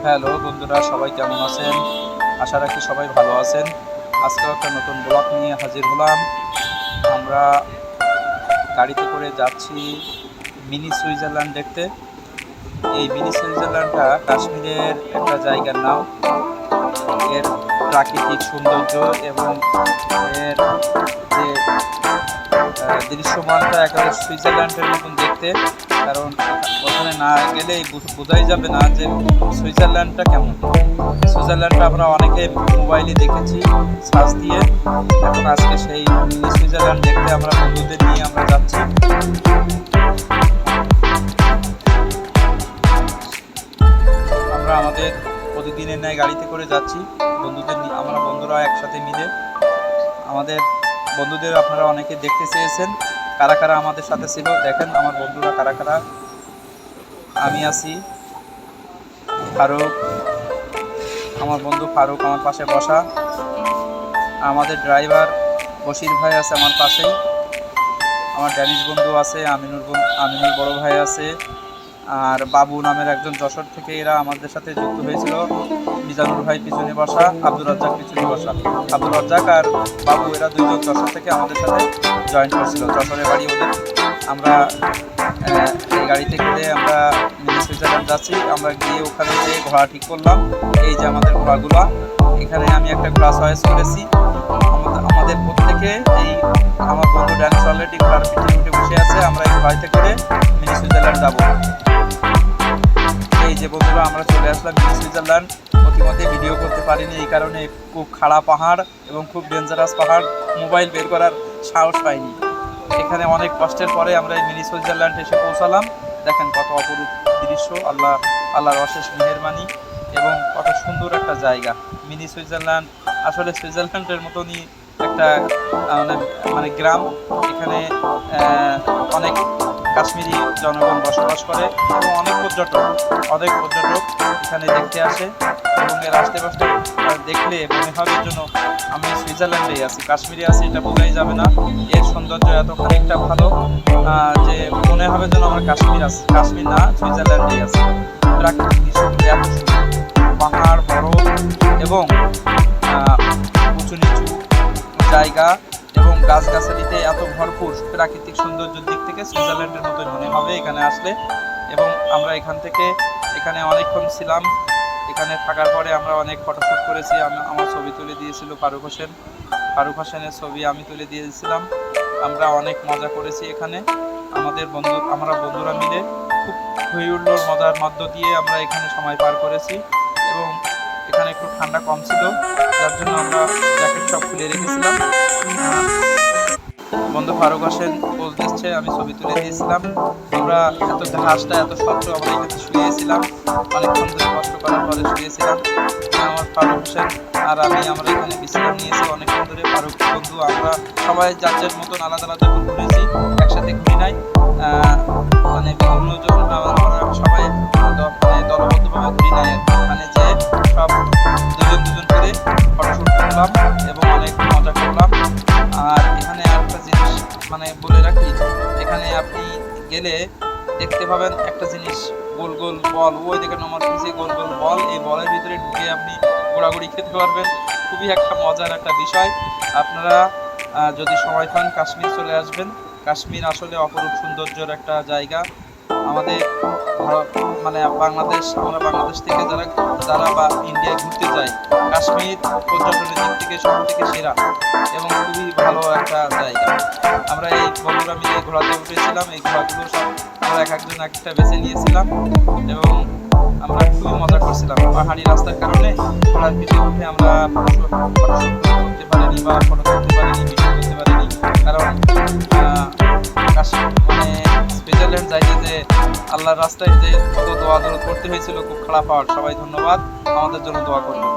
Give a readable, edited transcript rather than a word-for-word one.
Hello বন্ধুরা, সবাই কেমন আছেন? আশা রাখি সবাই ভালো আছেন। আজকে একটা নতুন ব্লগ নিয়ে হাজির হলাম। আমরা গাড়িতে করে যাচ্ছি মিনি সুইজারল্যান্ড দেখতে। এই মিনি সুইজারল্যান্ডটা কাশ্মীরের একটা জায়গার নাম। এর প্রাকৃতিক সৌন্দর্য এবং এর যে দৃশ্যমানটা একেবারে সুইজারল্যান্ডের মতন দেখতে। কারণ ওখানে না গেলে বোঝাই যাবে না যে সুইজারল্যান্ডটা কেমন। সুইজারল্যান্ডটা আমরা অনেকে মোবাইলে দেখেছি সার্চ দিয়ে। এখন আজকে সেই মিনি সুইজারল্যান্ড দেখতে আমরা বন্ধুদের নিয়ে আমরা যাচ্ছি। আমরা আমাদের প্রতিদিনের ন্যায় গাড়িতে করে যাচ্ছি বন্ধুদের নিয়ে। আমরা বন্ধুরা একসাথে মিলে আমাদের বন্ধুদের আপনারা অনেকে দেখতে চেয়েছেন কারা কারা আমাদের সাথে ছিল। দেখেন আমার বন্ধুরা কারা কারা। আমি আছি ফারুক, আমার বন্ধু ফারুক আমার পাশে বসা। আমাদের ড্রাইভার বশির ভাই আছে আমার পাশেই। আমার ড্যানিশ বন্ধু আছে, আমিনুর বড় ভাই আছে। আর বাবু নামের একজন যশোর থেকে এরা আমাদের সাথে যুক্ত হয়েছিল। মিজানুর ভাই পিছনে বসা, আব্দুর রাজ্জাক পিছনে বসা। আব্দুর রাজ্জাক আর বাবু এরা দুইজন যশোর থেকে আমাদের সাথে জয়েন করছিল, যশোরের বাড়ি ওদের। আমরা এই গাড়িতে করে আমরা মিনি সুইজারল্যান্ড যাচ্ছি। আমরা গিয়ে ওখানে যে ঘোড়া ঠিক করলাম, এই যে আমাদের ঘোড়াগুলা। এখানে আমি একটা ঘোড়া চয়েস করেছি। আমাদের প্রত্যেকে এই আমার বন্ধু ড্যানিশ অলরেডি ঘোড়ার পিঠে উঠে বসে আছে। আমরা এই ঘোড়াতে করে মিনি সুইজারল্যান্ড যাবো। এই যে বন্ধুরা আমরা চলে আসলাম মিনি সুইজারল্যান্ড। প্রতিমধ্যে ভিডিও করতে পারিনি, এই কারণে খুব খাড়া পাহাড় এবং খুব ডেঞ্জারাস পাহাড়, মোবাইল বের করার সাহস পাইনি। এখানে অনেক কষ্টের পরে আমরা এই মিনি সুইজারল্যান্ড এসে পৌঁছালাম। দেখেন কত অপরূপ দৃশ্য, আল্লাহর অশেষ মেহেরবানি এবং কত সুন্দর একটা জায়গা মিনি সুইজারল্যান্ড। আসলে সুইজারল্যান্ডের মতনই একটা মানে গ্রাম। এখানে অনেক কাশ্মীরি জনগণ বসবাস করে এবং অনেক পর্যটক এখানে দেখতে আসে। এবং এর আশেপাশে দেখলে মনে হবে যেন আমি সুইজারল্যান্ডেই আছি, কাশ্মীরে আছি, এটা বোঝাই যাবে না। এর সৌন্দর্য এত খানিকটা ভালো যে মনে হবে যেন আমরা কাশ্মীর না সুইজারল্যান্ডেই আছি। প্রাকৃতিক দৃশ্যগুলো এত সুন্দর, পাহাড়, বরফ এবং উঁচু নিচু জায়গা এবং গাছগাছালিতে এত ভরপুর। প্রাকৃতিক সৌন্দর্যের দিক থেকে সুইজারল্যান্ডের মতোই মনে হবে এখানে আসলে। এবং আমরা এখানে অনেকক্ষণ ছিলাম। এখানে থাকার পরে আমরা অনেক ফটোশ্যুট করেছি। আমার ছবি তুলে দিয়েছিল ফারুক হোসেনের ছবি আমি তুলে দিয়েছিলাম। আমরা অনেক মজা করেছি এখানে। আমরা বন্ধুরা মিলে খুব হই হুল্লোড় মজার মধ্য দিয়ে আমরা এখানে সময় পার করেছি। এবং এখানে একটু ঠান্ডা কম ছিল, যার জন্য আমরা জ্যাকেট সব খুলে রেখেছিলাম। বন্ধু ফারুক হোসেন পোজ দিচ্ছে, আমি ছবি তুলে দিয়েছিলাম। আমরা ঘাসটা এত স্বচ্ছ, আমরা এখানে শুয়েছিলাম অনেকক্ষণ ধরে, কষ্ট করার পরে শুয়েছিলাম। আমার ফারুক হোসেন আর আমরা এখানে বিশ্রাম নিয়েছি অনেকক্ষণ ধরে। ফারুক বন্ধু আমরা সবাই যার মতন আলাদা আলাদা ঘুরেছি, একসাথে ঘুরি নাই। মানে বিভিন্ন জন আমরা সবাই দলবদ্ধভাবে ঘুরি নাই। মানে যে সব দুজন করে ফটোশ্যুট করলাম এবং অনেক মজা করলাম। আর এখানে একটা জিনিস বলে রাখি, এখানে আপনি গেলে দেখতে পাবেন একটা জিনিস, গোল গোল বল। ওই দেখেন আমার পিছে গোল গোল বল, এই বলের ভিতরে ঢুকে আপনি ঘোরাঘুরি খেতে পারবেন। খুবই একটা মজার একটা বিষয়। আপনারা যদি সময় পান কাশ্মীর চলে আসবেন। কাশ্মীর আসলে অপরূপ সৌন্দর্যের একটা জায়গা। আমাদের আমরা বাংলাদেশ থেকে যারা বা ইন্ডিয়ায় ঘুরতে যায়, কাশ্মীর পর্যটনের দিক থেকে সব থেকে সেরা এবং খুবই ভালো একটা জায়গা। আমরা এই বন্ধুরা মিলে ঘোড়াতে উঠেছিলাম। এই ঘোড়াগুলো সব আমরা একজন একটা বেছে নিয়েছিলাম এবং আমরা খুবই মজা করছিলাম। পাহাড়ি রাস্তার কারণে ঘোড়ার পিঠে উঠে আমরা ফটো করতে পারিনি বা ফটো করতে পারিনি, ভিডিও করতে পারিনি। কারণ সুইজারল্যান্ড যাইতে যে আল্লাহর রাস্তায় যে কত দোয়া করতে হয়েছিল, খুব খারাপ পাহাড়। সবাই ধন্যবাদ, আমাদের জন্য দোয়া করবেন।